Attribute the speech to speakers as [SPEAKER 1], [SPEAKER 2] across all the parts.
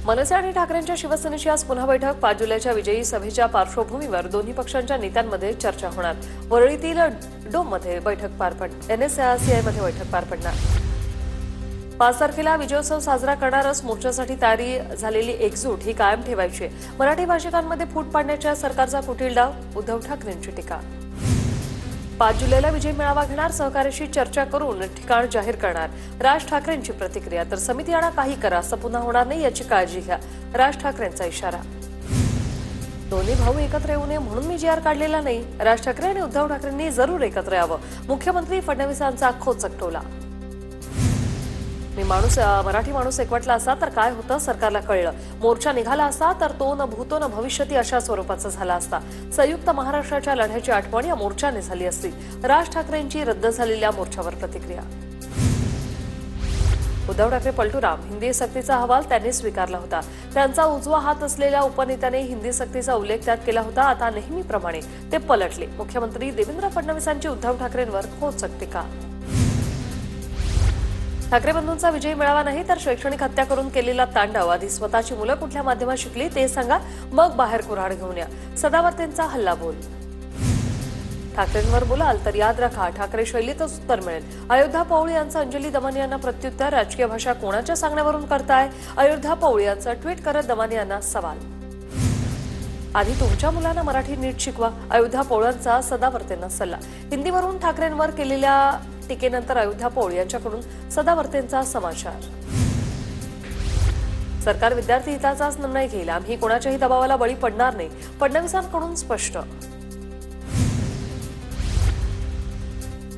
[SPEAKER 1] मनसे आणि ठाकरेंच्या शिवसेनेची आज पुन्हा बैठक। 5 जुलैच्या विजयी सभेच्या पार्श्वभूमीवर दोन्ही पक्षांच्या नेत्यांमध्ये चर्चा होणार। वरळीतील डोममध्ये बैठक पार पडणार। NSCI-मध्ये बैठक पार पडणार। 5 तारखेला विजयोत्सव साजरा करणारच, मोर्चासाठी तयारी झालेली एकजूट ही कायम ठेवायची। मराठी भाषिकांमध्ये फूट पाडण्याच्या सरकारचा कुटील डाव, उद्धव ठाकरेंची टीका। 5 जुलैला विजय मेळावा घेणार, सहकार्याशी चर्चा करून ठिकाण जाहीर करणार। राज ठाकरेंची प्रतिक्रिया, तर समिती आणा काही करा, असं पुन्हा होणार नाही याची काळजी घ्या, राज ठाकरेंचा इशारा। दोन्ही भाऊ एकत्र येऊ नये म्हणून मी GR काढलेला नाही, राज ठाकरे आणि उद्धव ठाकरेंनी जरूर एकत्र यावं, मुख्यमंत्री फडणवीसांचा खोचक टोला। मराठी माणूस एकवटला असता तर काय होतं सरकारला कळलं, मोर्चा निघाला असता तर तो न भूतो न भविष्यती अशा स्वरूपाचा झाला असता। संयुक्त महाराष्ट्राच्या लढ्याची आठवण या मोर्चाने झाली असती। राज ठाकरेंची रद्द झालेल्या मोर्चावर प्रतिक्रिया। उद्धव ठाकरे पलटूराम, हिंदी सक्तीचा अहवाल त्यांनी स्वीकारला होता। त्यांचा उजवा हात असलेल्या उपनेत्याने हिंदी सक्तीचा उल्लेख त्यात केला होता। आता नेहमीप्रमाणे ते पलटले। मुख्यमंत्री देवेंद्र फडणवीसांची उद्धव ठाकरेंवर खोचक टीका। ठाकरे बंधूंचा विजय मेळावा नाही तर शैक्षणिक हत्या करून केलेला तांडव। आधी स्वतःची मुलं कुठल्या माध्यमात शिकली ते सांगा, मग बाहेर कुऱ्हाड घेऊन या, सदावर्तेंचा हल्ला बोल। ठाकरेंवर बोलाल तर याद राखा, ठाकरे शैलीतच उत्तर मिळेल। अयोध्या पौळ यांचं अंजली दमानी यांना प्रत्युत्तर, राजकीय भाषा कोणाच्या सांगण्यावरून करताय, अयोध्या पौळ यांचं ट्विट करत दमानी यांना सवाल। आधी तुमच्या मुलांना मराठी नीट शिकवा, अयोध्या पौळांचा सदावर्तेंना सल्ला। हिंदीवरून ठाकरेंवर केलेल्या टीकेनंतर अयोध्या पौळ यांच्याकडून सदावर्तेंचा समाचार। सरकार विद्यार्थी हिताचाच निर्णय घेईल, आम्ही कोणाच्याही दबावाला बळी पडणार नाही, फडणवीसांकडून स्पष्ट।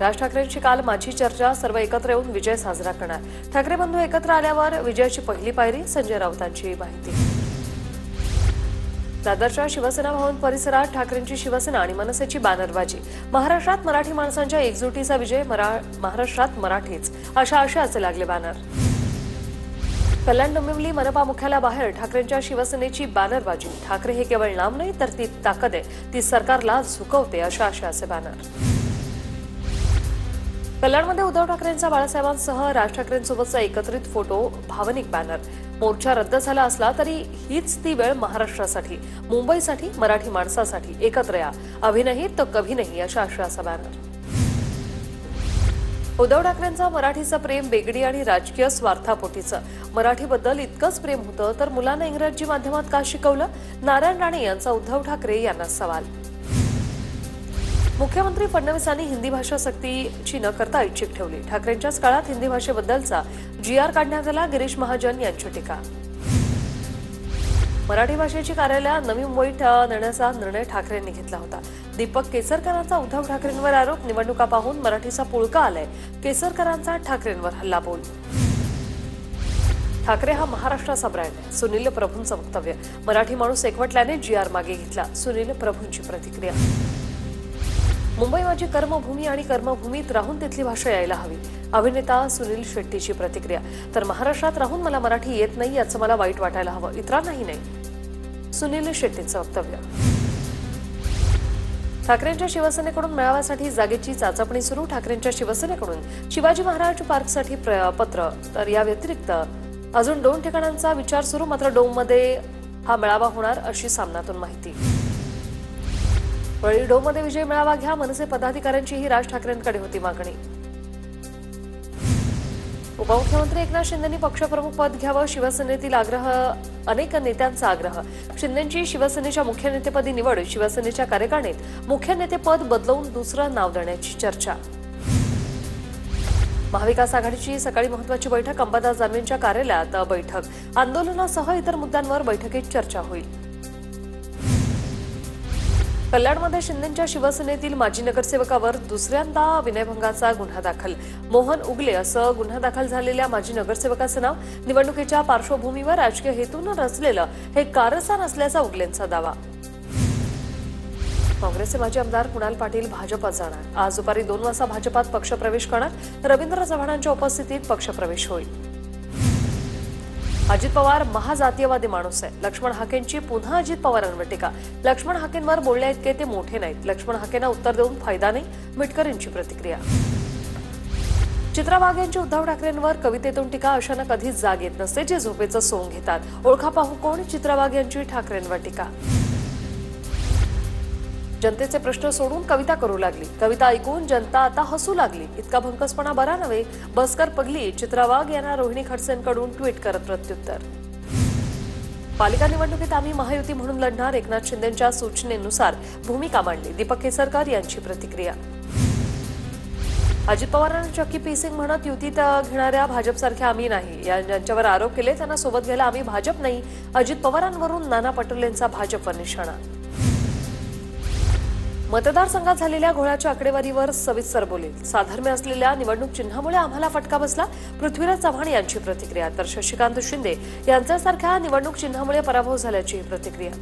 [SPEAKER 1] राज ठाकरेंची काल माझी चर्चा, सर्व एकत्र येऊन विजय साजरा करणार। ठाकरे बंधू एकत्र आल्यावर विजयाची पहिली पायरी, संजय राऊतांची माहिती। दादरच्या शिवसेना भवन परिसरात ठाकरेंची शिवसेना आणि मनसेची बॅनरबाजी। महाराष्ट्रात मराठी माणसांच्या एकजुटीचा विजय, महाराष्ट्रात मराठीच, अशा आशयाचे लागले बॅनर। कल्याण डोंबिवली मनपा मुख्यालयाबाहेर ठाकरेंच्या शिवसेनेची बॅनरबाजी। ठाकरे हे केवळ नाम नाही तर ती ताकद आहे, ती सरकारला झुकवते, अशा आशयाचे बॅनर। कल्याणमध्ये उद्धव ठाकरेंचा बाळासाहेबांसह राज ठाकरेंसोबतचा एकत्रित फोटो, भावनिक बॅनर। मोर्चा रद्द झाला असला तरी हीच ती वेळ महाराष्ट्रासाठी, मुंबईसाठी, मराठी माणसासाठी, एकत्र या, अभी नहीं तो कभी नहीं, अशा आशयाचा बॅनर। उद्धव ठाकरेंचं मराठीचं प्रेम बेगडी आणि राजकीय स्वार्थापोटीचं। मराठीबद्दल इतकंच प्रेम होतं तर मुलांना इंग्रजी माध्यमात का शिकवलं, नारायण राणे यांचा उद्धव ठाकरे यांना सवाल। मुख्यमंत्री फडणवीसांनी हिंदी भाषा सक्तीची न करता ऐच्छिक ठेवली। ठाकरेंच्याच काळात हिंदी भाषेबद्दलचा GR काढण्यात आला, गिरीश महाजन यांची टीका। मराठी भाषेची कार्यालय नवी मुंबईत नेण्याचा निर्णय ठाकरेंनी घेतला होता। दीपक केसरकरांचा उद्धव ठाकरेंवर आरोप, निवडणुका पाहून मराठीचा पुळका आलाय, केसरकरांचा ठाकरेंवर हल्लाबोल। ठाकरे हा महाराष्ट्राचा ब्रँड आहे, सुनील प्रभूंचं वक्तव्य। मराठी माणूस एकवटल्याने GR मागे घेतला, सुनील प्रभूंची प्रतिक्रिया। मुंबई माझी कर्मभूमी आणि कर्मभूमीत राहून तिथली भाषा यायला हवी, अभिनेता सुनील शेट्टीची प्रतिक्रिया। तर महाराष्ट्रात राहून मला मराठी येत नाही याचं मला वाईट वाटायला हवं, इतरांनाही नाही, सुनील शेट्टींचं वक्तव्य। ठाकरेंच्या शिवसेनेकडून मेळाव्यासाठी जागेची चाचपणी सुरू। ठाकरेंच्या शिवसेनेकडून शिवाजी महाराज पार्कसाठी पत्र, तर या व्यतिरिक्त अजून 2 ठिकाणांचा विचार सुरू। मात्र डोममध्ये हा मेळावा होणार अशी सामनातून माहिती। वरळी डोममध्ये विजय मेळावा घ्या, मनसे पदाधिकाऱ्यांचीही राज ठाकरेंकडे होती मागणी। उपमुख्यमंत्री एकनाथ शिंदेंनी पक्षप्रमुख पद घ्यावं, शिवसेनेतील आग्रह, अनेक नेत्यांचा आग्रह। शिंदेंची शिवसेनेच्या मुख्य नेतेपदी निवड, शिवसेनेच्या कार्यकारिणीत मुख्य नेतेपद बदलवून दुसरं नाव देण्याची चर्चा। महाविकास आघाडीची सकाळी महत्वाची बैठक, अंबादास दानवेंच्या कार्यालयात बैठक। आंदोलनासह इतर मुद्द्यांवर बैठकीत चर्चा होईल। कल्याणमध्ये शिंदेंच्या शिवसेनेतील माजी नगरसेवकावर दुसऱ्यांदा विनयभंगाचा गुन्हा दाखल। मोहन उगले असं गुन्हा दाखल झालेल्या माजी नगरसेवकाचं नाव। निवडणुकीच्या पार्श्वभूमीवर राजकीय हेतून रचलेलं हे कारस्थान असल्याचा उगलेंचा दावा। काँग्रेसचे माजी आमदार कुणाल पाटील भाजपात जाणार। आज दुपारी 2 वाजता भाजपात पक्षप्रवेश करणार। रवींद्र चव्हाणांच्या उपस्थितीत पक्षप्रवेश होईल। अजित पवार महाजातीयवादी माणूस आहे, लक्ष्मण हाकेंची पुन्हा अजित पवारांवर टीका। लक्ष्मण हाकेंवर बोलल्या इतके ते मोठे नाहीत, लक्ष्मण हाकेंना उत्तर देऊन फायदा नाही, मिटकरींची प्रतिक्रिया। चित्रा वाघ यांची उद्धव ठाकरेंवर कवितेतून टीका अशांना कधीच जाग येत नसते, जे झोपेचं सोंग घेतात. ओळखा पाहू कोण चित्रा वाघ यांची ठाकरेंवर टीका. जनतेचे प्रश्न सोडून कविता करू लागली. कविता ऐकून जनता आता हसू लागली. इतका भंकसपणा बरा नव्हे. बसकर पगली. चित्रा वाघ यांना रोहिणी खडसेंकडून ट्विट करत प्रत्युत्तर. पालिका निवडणुकीत आम्ही महायुती म्हणून लढणार. एकनाथ शिंदेंच्या सूचनेनुसार भूमिका मांडली. दीपक केसरकर यांची प्रतिक्रिया. अजित पवारांना चक्की पीसिंग म्हणत युतीत घेणाऱ्या भाजपसारख्या आम्ही नाही. ज्यांच्यावर आरोप केले त्यांना सोबत घ्यायला आम्ही भाजप नाही. अजित पवारांवरून नाना पटोलेंचा भाजपवर निशाणा. मतदारसंघात झालेल्या घोळाच्या आकडेवारीवर सविस्तर बोलेल. साधर्म्य असलेल्या निवडणूक चिन्हामुळे आम्हाला फटका बसला. पृथ्वीराज चव्हाण यांची प्रतिक्रिया. तर शशिकांत शिंदे यांच्यासारख्या निवडणूक चिन्हामुळे पराभव झाल्याची प्रतिक्रिया.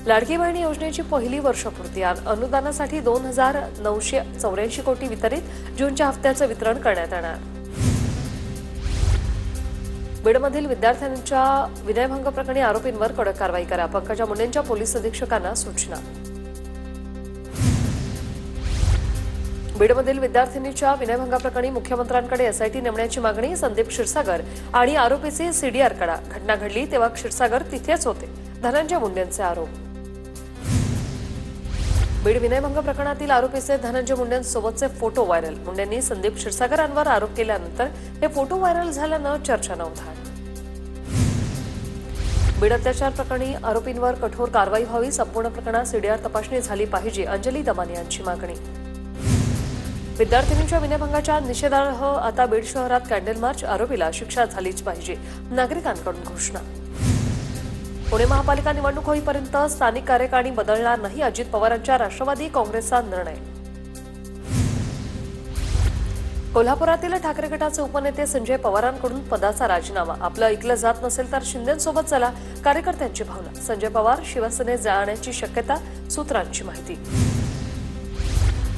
[SPEAKER 1] लाडकी बहीण योजनेची पहिली वर्षपूर्ती. अनुदानासाठी 2,984 कोटी वितरित. जूनच्या हप्त्याचं वितरण करण्यात येणार. बीडमधील विद्यार्थ्यांच्या विनयभंग प्रकरणी आरोपींवर कडक कारवाई करा. पंकजा मुंडेंच्या पोलीस अधीक्षकांना सूचना. बीडमधील विद्यार्थिनीच्या विनयभंगाप्रकरणी मुख्यमंत्र्यांकडे एसआयटी नेमण्याची मागणी. संदीप क्षीरसागर आणि आरोपीचे सीडीआर काढा. घटना घडली तेव्हा क्षीरसागर तिथेच होते. धनंजय मुंडेंचे आरोप. बीड विनयभंग प्रकरणातील आरोपीचे धनंजय मुंडेंसोबतचे फोटो व्हायरल. मुंडेंनी संदीप क्षीरसागरांवर आरोप केल्यानंतर हे फोटो व्हायरल झाल्यानं चर्चांना उधाण. बीड अत्याचार प्रकरणी आरोपींवर कठोर कारवाई व्हावी. संपूर्ण प्रकरणात सीडीआर तपासणी झाली पाहिजे. अंजली दमानी यांची मागणी. विद्यार्थिनींच्या विनयभंगाच्या निषेधार्थ आता बीड शहरात कॅन्डल मार्च. आरोपीला शिक्षा झालीच पाहिजे. नागरिकांकडून घोषणा. पुणे महापालिका निवडणूक होईपर्यंत स्थानिक कार्यकारिणी बदलणार नाही. अजित पवारांच्या राष्ट्रवादी काँग्रेसचा निर्णय. कोल्हापुरातील ठाकरे गटाचे उपनेते संजय पवारांकडून पदाचा राजीनामा. आपलं ऐकलं जात नसेल तर शिंदेंसोबत चला. कार्यकर्त्यांची भावना. संजय पवार शिवसेनेत जाण्याची शक्यता. सूत्रांची माहिती.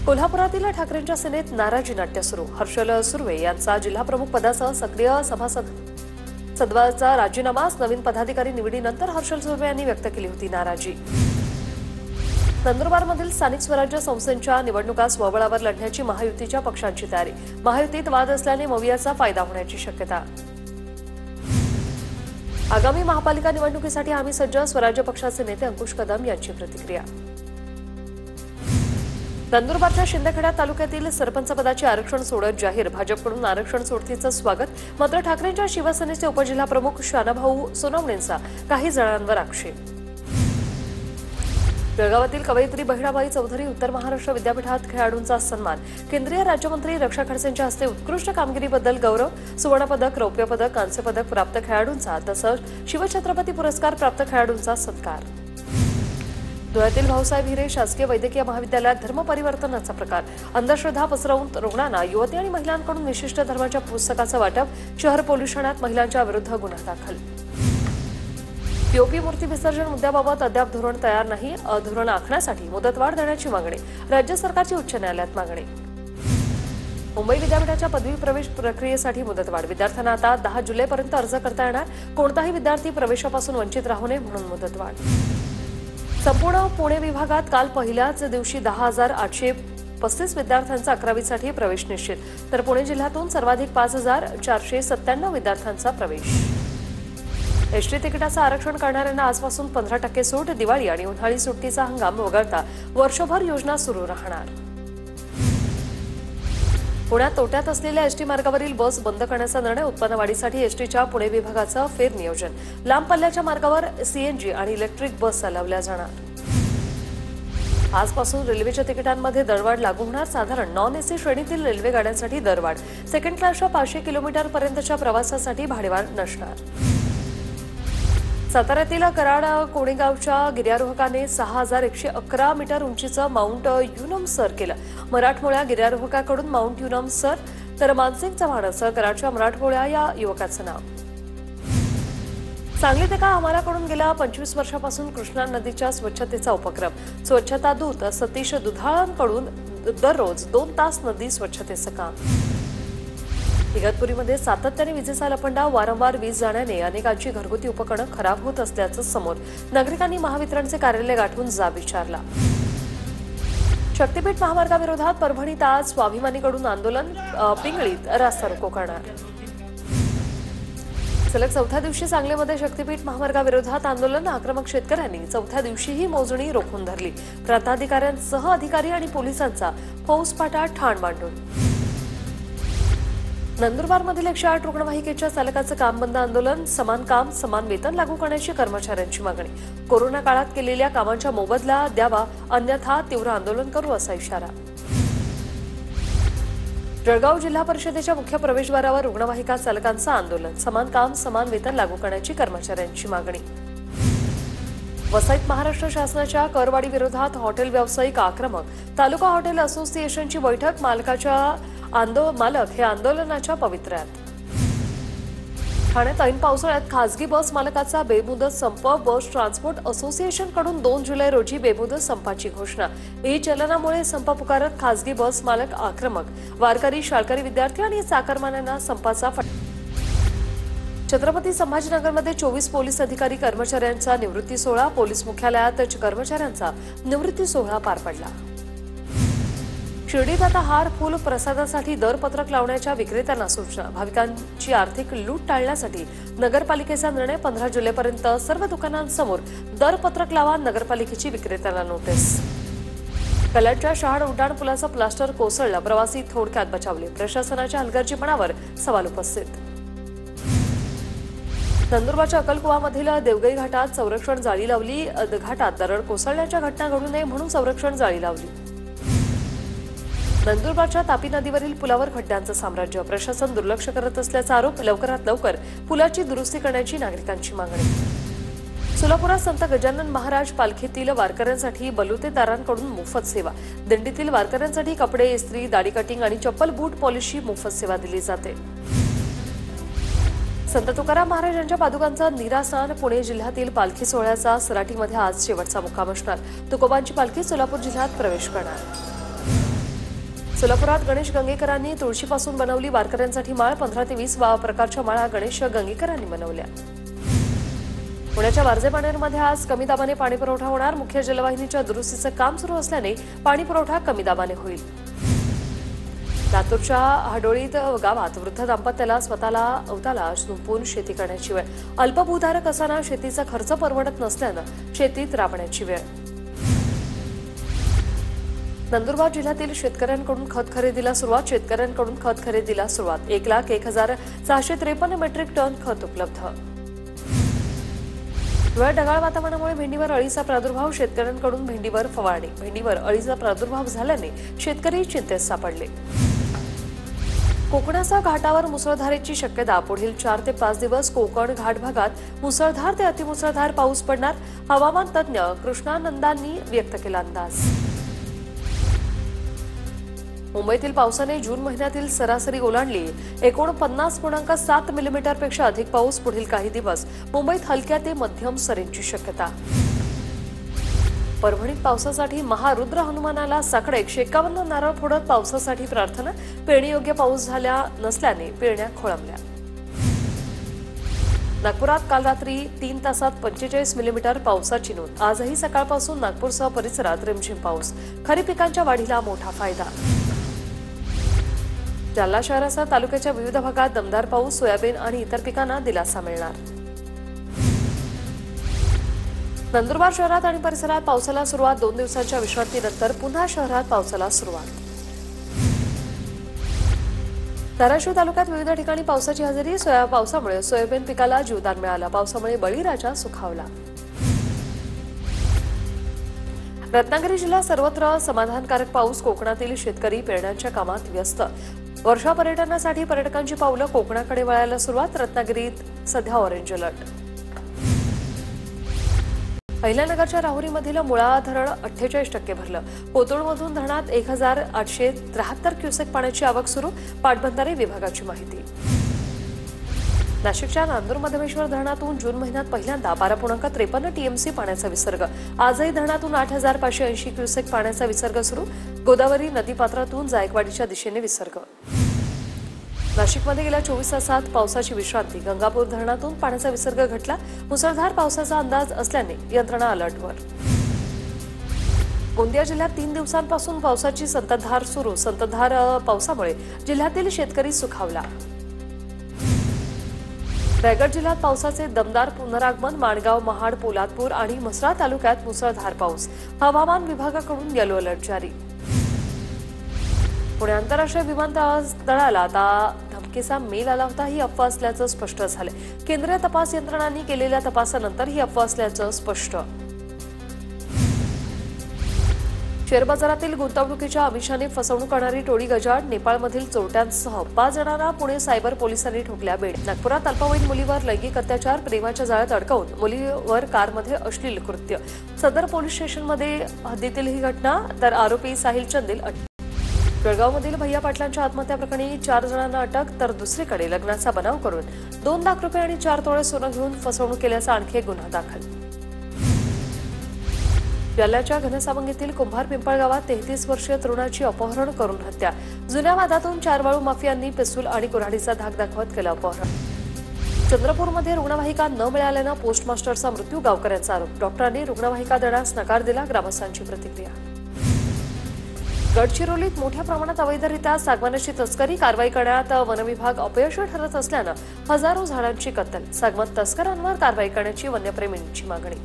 [SPEAKER 1] कोल्हापुरातील ठाकरेंच्या सेनेत नाराजी नाट्य सुरू. हर्षल सुर्वे यांचा जिल्हाप्रमुख पदासह सक्रिय सभासदत्वाचा राजीनामा. नवीन पदाधिकारी निवडीनंतर हर्षल सुर्वे यांनी व्यक्त केली होती नाराजी. नंदुरबारमधील स्थानिक स्वराज्य संस्थांच्या निवडणुका स्वबळावर लढण्याची महायुतीच्या पक्षांची तयारी. महायुतीत वाद असल्याने मवियाचा फायदा होण्याची शक्यता. आगामी महापालिका निवडणुकीसाठी आम्ही सज्ज. स्वराज्य पक्षाचे नेते अंकुश कदम यांची प्रतिक्रिया. नंदुरबारच्या शिंदखेडा तालुक्यातील सरपंच पदाचे आरक्षण सोडत जाहीर. भाजपकडून आरक्षण सोडतीचं स्वागत. मात्र ठाकरेंच्या शिवसेनेचे उपजिल्हाप्रमुख शानाभाऊ सोनवणेंचा काही जणांवर आक्षेप. बेळगावातील कवयित्री बहिणाबाई चौधरी उत्तर महाराष्ट्र विद्यापीठात खेळाडूंचा सन्मान. केंद्रीय राज्यमंत्री रक्षा खडसेंच्या हस्ते उत्कृष्ट कामगिरीबद्दल गौरव. सुवर्णपदक, रौप्य पदक, कांस्य पदक प्राप्त खेळाडूंचा तसंच शिवछत्रपती पुरस्कार प्राप्त खेळाडूंचा सत्कार. धुळ्यातील भाऊसाहेब हिरे शासकीय वैद्यकीय महाविद्यालयात धर्मपरिवर्तनाचा प्रकार. अंधश्रद्धा पसरवून रुग्णांना युवती आणि महिलांकडून विशिष्ट धर्माच्या पुस्तकाचं वाटप. शहर पोलीस ठाण्यात महिलांच्या विरुद्ध गुन्हा दाखल. पीओपी मूर्ती विसर्जन मुद्द्याबाबत अद्याप धोरण तयार नाही. धोरण आखण्यासाठी मुदतवाढ देण्याची मागणी. राज्य सरकारची उच्च न्यायालयात मागणी. मुंबई विद्यापीठाच्या पदवी प्रवेश प्रक्रियेसाठी मुदतवाढ. विद्यार्थ्यांना आता 10 जुलैपर्यंत अर्ज करता येणार. कोणताही विद्यार्थी प्रवेशापासून वंचित राहू नये म्हणून मुदतवाढ. संपूर्ण पुणे विभागात काल पहिल्याच दिवशी 10,835 विद्यार्थ्यांचा 11वीसाठी प्रवेश निश्चित. तर पुणे जिल्ह्यातून सर्वाधिक 5,497 विद्यार्थ्यांचा प्रवेश. एसटी तिकिटाचं आरक्षण करणाऱ्यांना आजपासून 15% सूट. दिवाळी आणि उन्हाळी सुट्टीचा हंगाम वगळता वर्षभर योजना सुरू राहणार. पुण्यात तोट्यात असलेल्या एसटी मार्गावरील बस बंद करण्याचा निर्णय. उत्पन्नवाढीसाठी एसटीच्या पुणे विभागाचं फेरनियोजन. लांब पल्ल्याच्या मार्गावर सीएनजी आणि इलेक्ट्रिक बस चालवल्या जाणार. आजपासून रेल्वेच्या तिकिटांमध्ये दरवाढ लागू होणार. साधारण नॉन एसी श्रेणीतील रेल्वे गाड्यांसाठी दरवाढ. सेकंड क्लासच्या 500 किलोमीटरपर्यंतच्या प्रवासासाठी भाडेवाढ नसणार. साताऱ्यातील कराड कोणेगावच्या गिर्यारोहकाने 6,111 मीटर उंचीचं माउंट युनम सर केलं. मराठमोळ्या गिर्यारोहकाकडून माउंट युनम सर. तर मानसिंग चव्हाण असं कराडच्या मराठमोळ्या या युवकाचं नाव. सांगलीत एका आम्हालाकडून गेल्या 25 वर्षापासून कृष्णा नदीच्या स्वच्छतेचा उपक्रम. स्वच्छता दूत सतीश दुधाळांकडून दररोज 2 तास नदी स्वच्छतेचं काम. इगतपुरीमध्ये सातत्याने विजेचा लपंडा. वारंवार वीज जाण्याने अनेकांची घरगुती उपकरणं खराब होत असल्याचं समोर. नागरिकांनी महावितरणचे कार्यालय गाठून जाब विचारला. शक्तीपीठ महामार्गाविरोधात परभणीत आज स्वाभिमानीकडून आंदोलन, पिंगळीत रास्ता रोको करणार. सलग चौथ्या दिवशी सांगलीमध्ये शक्तीपीठ महामार्गाविरोधात आंदोलन, आक्रमक शेतकऱ्यांनी चौथ्या दिवशीही मोजणी रोखून धरली. प्रांताधिकाऱ्यांसह अधिकारी आणि पोलिसांचा फौजफाटा ठाण मांडून. नंदुरबारमधील 108 रुग्णवाहिकेच्या चालकाचं काम बंद आंदोलन, समान काम समान वेतन लागू करण्याची कर्मचाऱ्यांची मागणी. कोरोना काळात केलेल्या कामांचा मोबदला द्यावा, अन्यथा तीव्र आंदोलन करू असा इशारा. जळगाव जिल्हा परिषदेच्या मुख्य प्रवेशद्वारावर रुग्णवाहिका चालकांचं आंदोलन, समान काम समान वेतन लागू करण्याची कर्मचाऱ्यांची मागणी. वसईत महाराष्ट्र शासनाच्या करवाढी विरोधात हॉटेल व्यावसायिक आक्रमक, तालुका हॉटेल असोसिएशनची बैठक, मालक हे आंदोलनाच्या पवित्र्यात. ठाण्यात ऐन पावसाळ्यात खासगी बस मालकाचा बेमुदत संप, बस ट्रान्सपोर्ट असोसिएशनकडून 2 जुलै रोजी बेमुदत संपाची घोषणा. ई-चलनामुळे संप पुकारत खासगी बस मालक आक्रमक, वारकरी, शाळकरी, विद्यार्थी आणि चाकरमान्यांना संपाचा छत्रपती संभाजीनगरमध्ये 24 पोलीस अधिकारी कर्मचाऱ्यांचा निवृत्ती सोहळा, पोलीस मुख्यालयात कर्मचाऱ्यांचा निवृत्ती सोहळा पार पडला. शिर्डीत आता हार, फूल, प्रसादासाठी दरपत्रक लावण्याच्या विक्रेत्यांना सूचना. भाविकांची आर्थिक लूट टाळण्यासाठी नगरपालिकेचा निर्णय. 15 जुलैपर्यंत सर्व दुकानांसमोर दरपत्रक लावा, नगरपालिकेची विक्रेत्यांना नोटीस. कल्याणच्या शहाड उड्डाण पुलाचं प्लास्टर कोसळलं, प्रवासी थोडक्यात बचावले. प्रशासनाच्या हलगर्जीपणावर सवाल उपस्थित. नंदुरबारच्या अक्कलकुवामधील देवगई घाटात संरक्षण जाळी लावली, घाटात दरड कोसळण्याच्या घटना घडू नये म्हणून संरक्षण जाळी लावली. नंदुरबारच्या तापी नदीवरील पुलावर खड्ड्यांचं साम्राज्य, प्रशासन दुर्लक्ष करत असल्याचा आरोप. लवकरात लवकर पुलाची दुरुस्ती करण्याची नागरिकांची मागणी. सोलापुरात संत गजानन महाराज पालखीतील वारकऱ्यांसाठी बलुतेदारांकडून मोफत सेवा. दिंडीतील वारकऱ्यांसाठी कपडे, इस्त्री, दाढी कटिंग आणि चप्पल, बूट पॉलिशची मोफत सेवा दिली जाते. संत तुकाराम महाराज यांच्या पादुकांचं निरासन. पुणे जिल्ह्यातील पालखी सोहळ्याचा सराटीमध्ये आज शेवटचा मुक्काम असणार. तुकोबांची पालखी सोलापूर जिल्ह्यात प्रवेश करणार. सोलापुरात गणेश गंगेकरांनी तुळशीपासून बनवली वारकऱ्यांसाठी माळ. 15 ते 20 प्रकारच्या माळा गणेश गंगेकरांनी बनवल्या. पुण्याच्या वारजे-पाणेरमध्ये आज कमी दाबाने पाणी पुरवठा होणार. मुख्य जलवाहिनीच्या दुरुस्तीचं काम सुरू असल्याने पाणी पुरवठा कमी दाबाने होईल. लातूरच्या हाडोळीत गावात वृद्ध दाम्पत्याला अवताला झोपून शेती करण्याची वेळ. अल्पभूधारक असताना शेतीचा खर्च परवडत नसल्यानं शेतीत राबण्याची वेळ. नंदुरबार जिल्ह्यातील शेतकऱ्यांकडून खत खरेदीला सुरुवात. 1,01,653 मेट्रिक टन खत उपलब्ध. धुळ्यात ढगाळ वातावरणामुळे भेंडीवर अळीचा प्रादुर्भाव, शेतकऱ्यांकडून भेंडीवर फवारणी. भेंडीवर अळीचा प्रादुर्भाव झाल्याने शेतकरी चिंतेत सापडले. कोकणाचा घाटावर मुसळधारेची शक्यता. पुढील 4 ते 5 दिवस कोकण घाट भागात मुसळधार ते अतिमुसळधार पाऊस पडणार. हवामान तज्ज्ञ कृष्णानंदांनी व्यक्त केला अंदाज. मुंबईतील पावसाने जून महिन्यातील सरासरी ओलांडली. 49.7 मिलीमीटरपेक्षा अधिक पाऊस. पुढील काही दिवस मुंबईत हलक्या ते मध्यम सरींची शक्यता. परभणीत पावसासाठी महारुद्र हनुमानाला साकडे. 151 नारळ फोडत पावसासाठी प्रार्थना. पेरणीयोग्य पाऊस झाला नसल्याने पेरण्या खोळंबल्या. नागपुरात काल रात्री 3 तासात 45 मिलीमीटर पावसाची नोंद. आजही सकाळपासून नागपूरसह परिसरात रिमझिम पाऊस. खरीप पिकांच्या वाढीला मोठा फायदा. जालना शहरासह तालुक्याच्या विविध भागात दमदार पाऊस. सोयाबीन आणि इतर पिकांना दिलासा मिळणार. नंदुरबार शहरात आणि परिसरात पावसाला सुरुवात. 2 दिवसांच्या विश्रांतीनंतर पुन्हा शहरात पावसाला सुरुवात. धाराशिव तालुक्यात विविध ठिकाणी पावसाची हजेरी. पावसामुळे सोयाबीन पिकाला जीवदान मिळालं. पावसामुळे बळीराजा सुखावला. रत्नागिरी जिल्ह्यात सर्वत्र समाधानकारक पाऊस. कोकणातील शेतकरी पेरण्यांच्या कामात व्यस्त. वर्षा पर्यटनासाठी पर्यटकांची पावलं कोकणाकडे वळायला सुरुवात. रत्नागिरीत सध्या ऑरेंज अलर्ट. अहिल्यानगरच्या राहुरीमधील मुळा धरण 48% भरलं. कोथरूडमधून धरणात 1,873 क्युसेक पाण्याची आवक सुरू. पाटबंधारे विभागाची माहिती. नाशिकच्या नांदूर मधमेश्वर धरणातून जून महिन्यात पहिल्यांदा 12.53 टीएमसी पाण्याचा विसर्ग. आजही धरणातून 8,580 क्युसेक पाण्याचा विसर्ग सुरू. गोदावरी नदीपात्रातून जायकवाडीच्या दिशेने विसर्ग. नाशिकमध्ये गेल्या 24 तासात पावसाची विश्रांती. गंगापूर धरणातून पाण्याचा विसर्ग घटला. मुसळधार पावसाचा अंदाज असल्याने यंत्रणा अलर्टवर. गोंदिया जिल्ह्यात 3 दिवसांपासून पावसाची संततधार सुरू. संततधार पावसामुळे जिल्ह्यातील शेतकरी सुखावला. रायगड जिल्ह्यात पावसाचे दमदार पुनरागमन. माणगाव, महाड, पोलादपूर आणि म्हसळा तालुक्यात मुसळधार पाऊस. हवामान विभागाकडून येलो अलर्ट जारी. पुणे आंतरराष्ट्रीय विमानतळाला आता धमकीचा मेल आला होता. ही अफवा असल्याचं स्पष्ट झाले. केंद्रीय तपास यंत्रणांनी केलेल्या तपासानंतर ही अफवा असल्याचं स्पष्ट. शेअर बाजारातील गुंतवणुकीच्या आमिषाने फसवणूक करणारी टोळी गजाआड. नेपाळमधील चोरट्यांसह 5 जणांना पुणे सायबर पोलिसांनी ठोकल्या बेड. नागपुरात अल्पवयीन मुलीवर लैंगिक अत्याचार. प्रेमाच्या जाळ्यात अडकवून मुलीवर कारमध्ये अश्लील कृत्य. सदर पोलीस स्टेशनमध्ये हद्दीतील ही घटना. तर आरोपी साहिल चंदेल अटक. जळगावमधील भैया पाटलांच्या आत्महत्या प्रकरणी 4 जणांना अटक. तर दुसरीकडे लग्नाचा बनाव करून 2 लाख रुपये आणि 4 तोळे सोनं घेऊन फसवणूक केल्याचा आणखी एक गुन्हा दाखल. जालन्याच्या घनसावंगीतील कुंभार पिंपळ गावात 33 वर्षीय तरुणाची अपहरण करून हत्या. जुन्या वादातून 4 वाळू माफियांनी पिस्तूल आणि कुऱ्हाडीचा धाक दाखवत केलं अपहरण. चंद्रपूरमध्ये रुग्णवाहिका न मिळाल्यानं पोस्टमास्टरचा मृत्यू. गावकऱ्यांचा आरोप. डॉक्टरांनी रुग्णवाहिका देण्यास नकार दिला. ग्रामस्थांची प्रतिक्रिया. गडचिरोलीत मोठ्या प्रमाणात अवैधरित्या सागवानाची तस्करी. कारवाई करण्यात वनविभाग अपयशी ठरत असल्यानं हजारो झाडांची कत्तल. सागवान तस्करांवर कारवाई करण्याची वन्यप्रेमींची मागणी.